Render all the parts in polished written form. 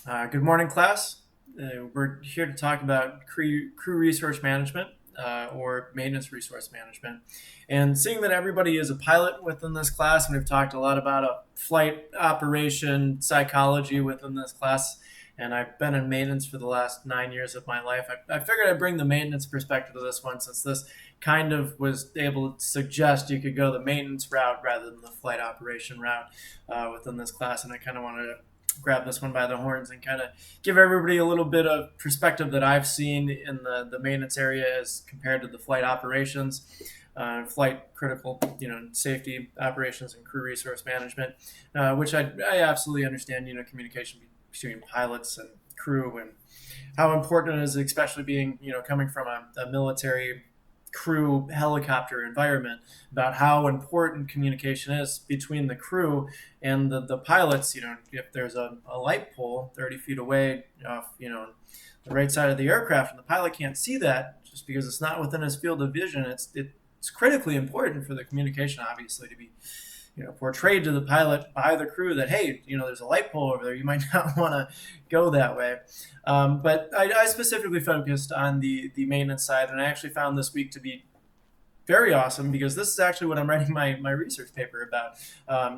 Good morning, class. We're here to talk about crew resource management or maintenance resource management. And seeing that everybody is a pilot within this class, and we've talked a lot about a flight operation psychology within this class, and I've been in maintenance for the last 9 years of my life. I figured I'd bring the maintenance perspective to this one, since this kind of was able to suggest you could go the maintenance route rather than the flight operation route within this class. And I kind of wanted to grab this one by the horns and kind of give everybody a little bit of perspective that I've seen in the maintenance area as compared to the flight operations, flight critical, safety operations and crew resource management, which I absolutely understand, communication between pilots and crew and how important it is, especially being, coming from a military crew helicopter environment, about how important communication is between the crew and the pilots. If there's a light pole 30 feet away off, the right side of the aircraft, and the pilot can't see that just because it's not within his field of vision, it's critically important for the communication, obviously, to be portrayed to the pilot by the crew that, hey, there's a light pole over there. You might not want to go that way. But I specifically focused on the maintenance side, and I actually found this week to be very awesome, because this is actually what I'm writing my research paper about,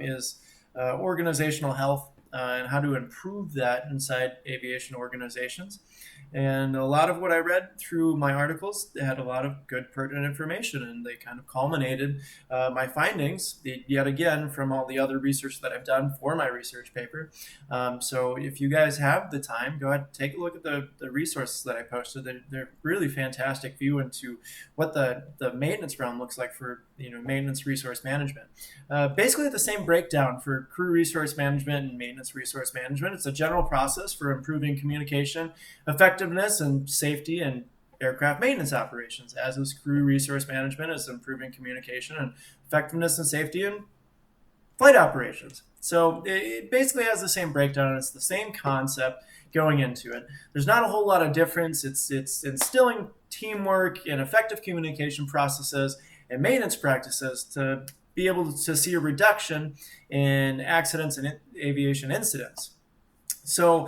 is organizational health and how to improve that inside aviation organizations. And a lot of what I read through my articles had a lot of good, pertinent information, and they kind of culminated my findings, yet again, from all the other research that I've done for my research paper. So if you guys have the time, go ahead and take a look at the resources that I posted. They're really fantastic view into what the maintenance realm looks like for maintenance resource management. Basically the same breakdown for crew resource management and maintenance resource management. It's a general process for improving communication, effectiveness, and safety in aircraft maintenance operations, as is crew resource management, is improving communication and effectiveness and safety in flight operations. So it basically has the same breakdown. It's the same concept going into it. There's not a whole lot of difference. It's instilling teamwork and effective communication processes and maintenance practices to be able to see a reduction in accidents and aviation incidents. So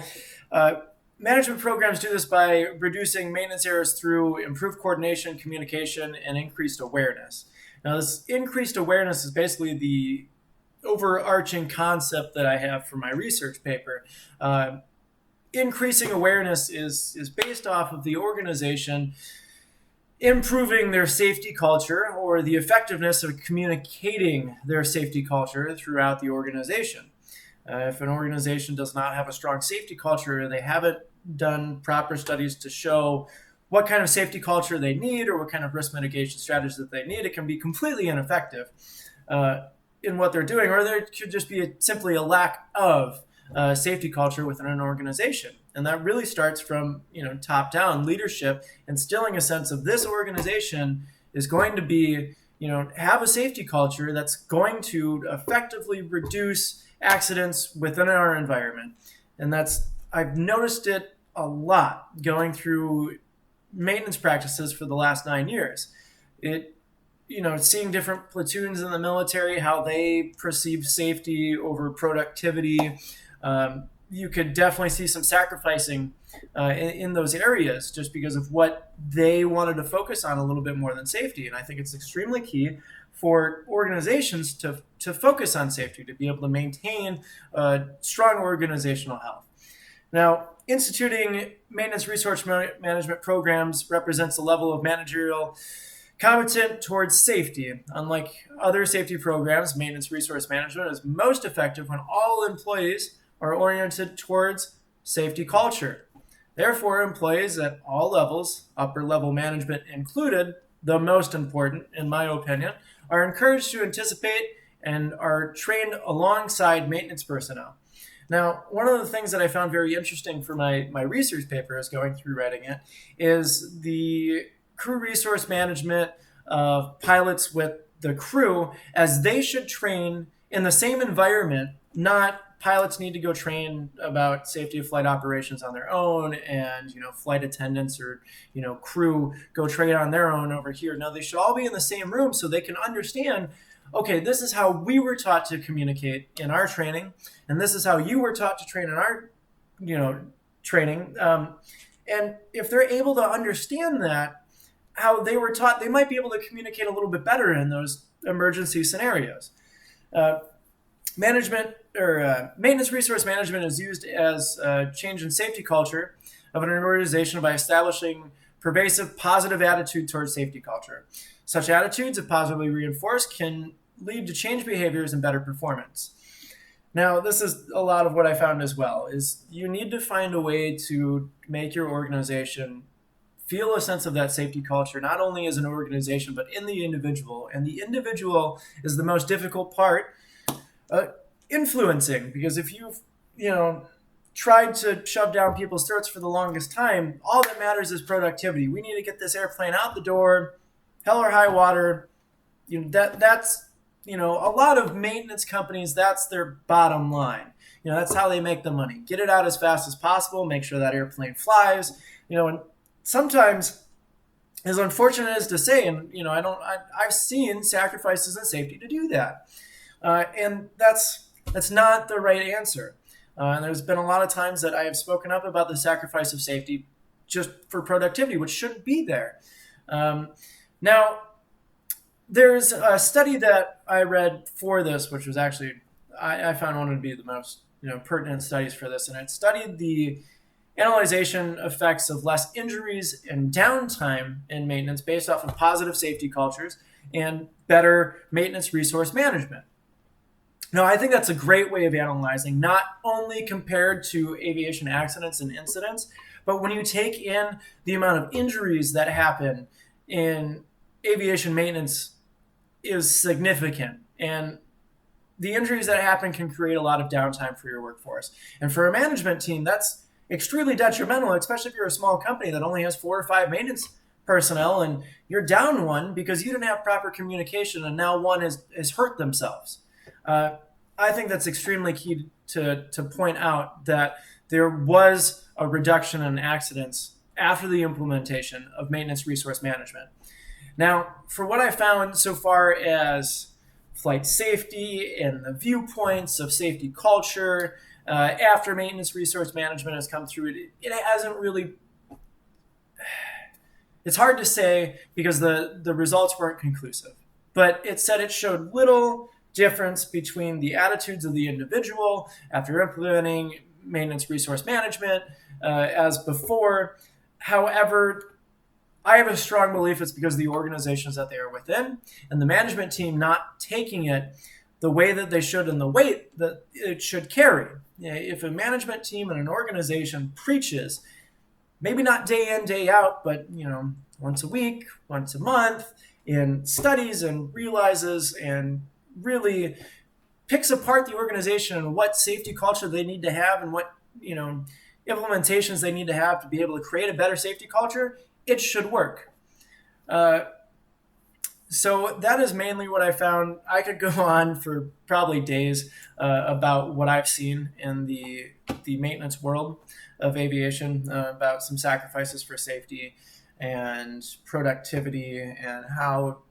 management programs do this by reducing maintenance errors through improved coordination, communication, and increased awareness. Now, this increased awareness is basically the overarching concept that I have for my research paper. Increasing awareness is based off of the organization improving their safety culture, or the effectiveness of communicating their safety culture throughout the organization. If an organization does not have a strong safety culture, they haven't done proper studies to show what kind of safety culture they need or what kind of risk mitigation strategies that they need, it can be completely ineffective in what they're doing, or there could just be simply a lack of safety culture within an organization. And that really starts from top down leadership, instilling a sense of this organization is going to be have a safety culture that's going to effectively reduce accidents within our environment. And I've noticed it a lot going through maintenance practices for the last 9 years. Seeing different platoons in the military, how they perceive safety over productivity. You could definitely see some sacrificing in those areas just because of what they wanted to focus on a little bit more than safety. And I think it's extremely key for organizations to focus on safety, to be able to maintain strong organizational health. Now, instituting maintenance resource management programs represents a level of managerial competent towards safety. Unlike other safety programs, maintenance resource management is most effective when all employees are oriented towards safety culture. Therefore, employees at all levels, upper level management included, the most important, in my opinion, are encouraged to anticipate and are trained alongside maintenance personnel. Now, one of the things that I found very interesting for my research paper as going through writing it is the crew resource management of pilots with the crew, as they should train in the same environment. Not pilots need to go train about safety of flight operations on their own, and flight attendants or crew go train on their own over here. No, they should all be in the same room so they can understand, okay, this is how we were taught to communicate in our training, and this is how you were taught to train in training. And if they're able to understand that, how they were taught, they might be able to communicate a little bit better in those emergency scenarios. Uh, management or maintenance resource management is used as a change in safety culture of an organization by establishing pervasive positive attitude towards safety culture. Such attitudes, if positively reinforced, can lead to change behaviors and better performance. Now, this is a lot of what I found as well, is you need to find a way to make your organization feel a sense of that safety culture, not only as an organization, but in the individual. And the individual is the most difficult part, influencing, because if you've tried to shove down people's throats for the longest time, all that matters is productivity. We need to get this airplane out the door, hell or high water. That's a lot of maintenance companies, that's their bottom line. That's how they make the money. Get it out as fast as possible, make sure that airplane flies. And sometimes, as unfortunate as to say, and I've seen sacrifices in safety to do that, and that's not the right answer. And there's been a lot of times that I have spoken up about the sacrifice of safety just for productivity, which shouldn't be there. Now, there's a study that I read for this, which was actually, I found one to be the most pertinent studies for this, and it studied the analyzation effects of less injuries and downtime in maintenance based off of positive safety cultures and better maintenance resource management. Now, I think that's a great way of analyzing, not only compared to aviation accidents and incidents, but when you take in the amount of injuries that happen in aviation maintenance is significant. And the injuries that happen can create a lot of downtime for your workforce. And for a management team, that's extremely detrimental, especially if you're a small company that only has 4 or 5 maintenance personnel and you're down one because you didn't have proper communication and now one has hurt themselves. I think that's extremely key to point out that there was a reduction in accidents after the implementation of maintenance resource management. Now, for what I found so far as flight safety and the viewpoints of safety culture after maintenance resource management has come through, it hasn't really, it's hard to say because the results weren't conclusive. But it said it showed little difference between the attitudes of the individual after implementing maintenance resource management as before. However, I have a strong belief it's because of the organizations that they are within and the management team not taking it the way that they should and the weight that it should carry. If a management team and an organization preaches, maybe not day in, day out, but once a week, once a month, in studies and realizes and really picks apart the organization and what safety culture they need to have and what implementations they need to have to be able to create a better safety culture, it should work. So that is mainly what I found. I could go on for probably days about what I've seen in the maintenance world of aviation, about some sacrifices for safety and productivity and how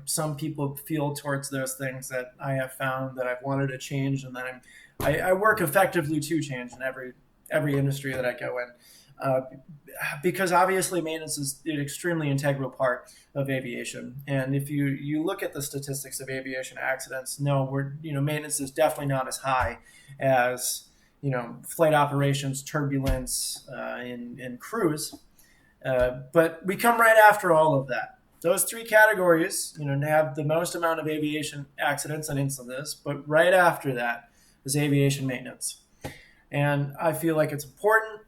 some people feel towards those things that I have found that I've wanted to change and that I work effectively to change in every industry that I go in. Because obviously maintenance is an extremely integral part of aviation. And if you look at the statistics of aviation accidents, maintenance is definitely not as high as, flight operations, turbulence, and cruise. But we come right after all of that. Those 3 categories, have the most amount of aviation accidents and incidents, but right after that is aviation maintenance. And I feel like it's important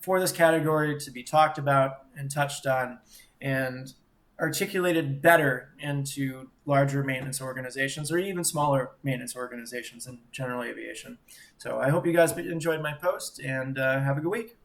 for this category to be talked about and touched on and articulated better into larger maintenance organizations or even smaller maintenance organizations in general aviation. So I hope you guys enjoyed my post and have a good week.